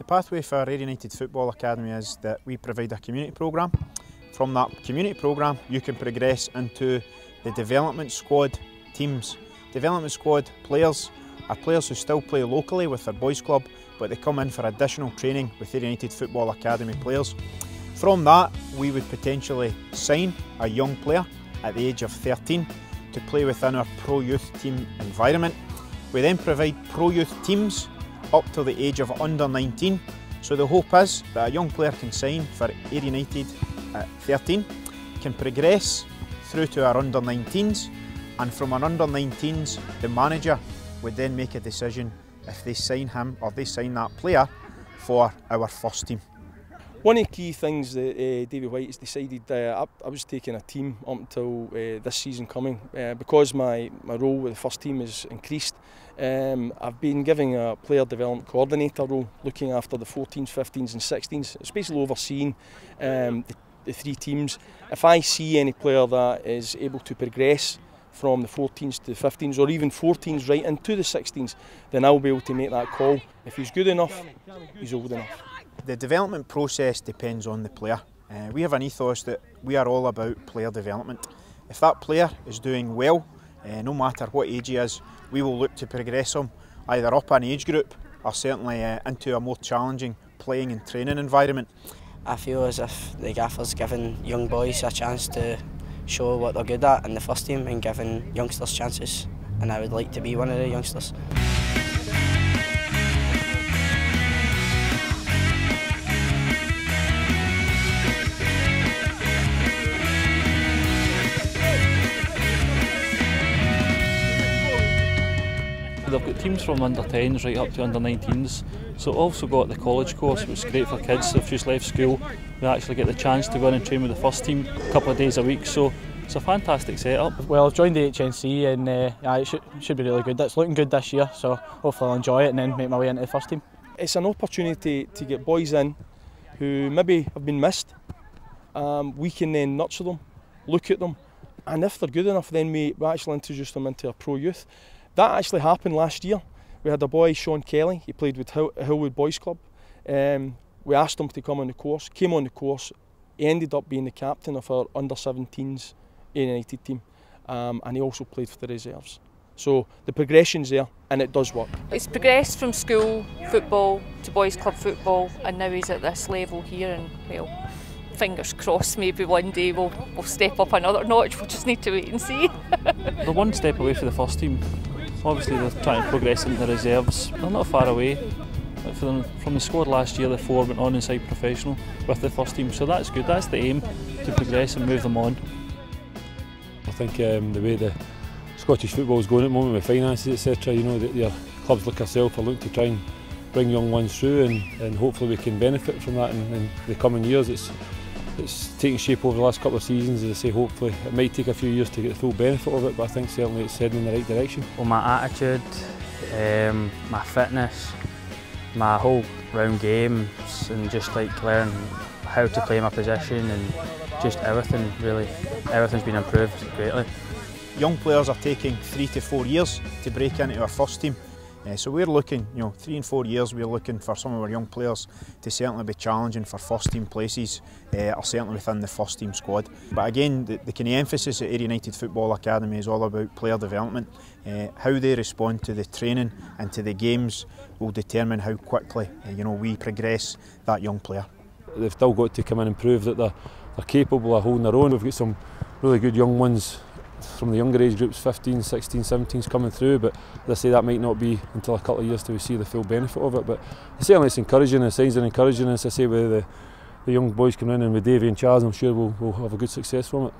pathway for Ayr United Football Academy is that we provide a community programme. From that community programme you can progress into the development squad teams. Development squad players are players who still play locally with their boys club, but they come in for additional training with Ayr United Football Academy players. From that we would potentially sign a young player at the age of 13 to play within our pro youth team environment. We then provide pro youth teams up to the age of under 19. So the hope is that a young player can sign for Ayr United at 13, can progress through to our under 19s, and from our under 19s the manager would then make a decision if they sign him or they sign that player for our first team. One of the key things that David White has decided, I was taking a team up until this season coming, because my role with the first team has increased. I've been giving a player development coordinator role, looking after the 14s, 15s and 16s. It's basically overseeing the three teams. If I see any player that is able to progress from the 14s to the 15s or even 14s right into the 16s, then I'll be able to make that call. If he's good enough, he's old enough. The development process depends on the player. We have an ethos that we are all about player development. If that player is doing well, no matter what age he is, we will look to progress him either up an age group or certainly into a more challenging playing and training environment. I feel as if the gaffer's giving young boys a chance to show what they're good at in the first team and giving youngsters chances, and I would like to be one of the youngsters. They've got teams from under 10s right up to under 19s, so also got the college course, which is great for kids who've just left school. They actually get the chance to go in and train with the first team a couple of days a week, so it's a fantastic setup. Well, I've joined the HNC and it should be really good. It's looking good this year, so hopefully I'll enjoy it and then make my way into the first team. It's an opportunity to get boys in who maybe have been missed. We can then nurture them, look at them, and if they're good enough then we actually introduce them into a pro youth. That actually happened last year. We had a boy, Sean Kelly, he played with Hillwood Boys Club. We asked him to come on the course, came on the course, he ended up being the captain of our under 17s Ayr United team, and he also played for the reserves. So the progression's there and it does work. He's progressed from school football to boys club football, and now he's at this level here, and well, fingers crossed maybe one day we'll step up another notch. We'll just need to wait and see. They're one step away from the first team. Obviously they're trying to progress into the reserves. They're not far away. From the squad last year, the 4 went on inside professional with the first team, so that's good. That's the aim, to progress and move them on. I think the way the Scottish football is going at the moment with finances, etc., you know, your clubs like ourselves are looking to try and bring young ones through, and hopefully we can benefit from that in the coming years. It's taking shape over the last couple of seasons, as I say. Hopefully it might take a few years to get the full benefit of it, but I think certainly it's heading in the right direction. Well, my attitude, my fitness, my whole round game, and just like learn how to play my position, and just everything really, everything's been improved greatly. Young players are taking 3 to 4 years to break into our first team. So we're looking, 3 and 4 years, we're looking for some of our young players to certainly be challenging for first team places, or certainly within the first team squad. But again, the kind of emphasis at Ayr United Football Academy is all about player development. How they respond to the training and to the games will determine how quickly we progress that young player. They've still got to come in and prove that they're capable of holding their own. We've got some really good young ones from the younger age groups, 15, 16, 17s coming through, but as I say, that might not be until a couple of years till we see the full benefit of it. But certainly it's encouraging, the signs are encouraging, as I say, with the young boys coming in, and with Davey and Charles, I'm sure we'll have a good success from it.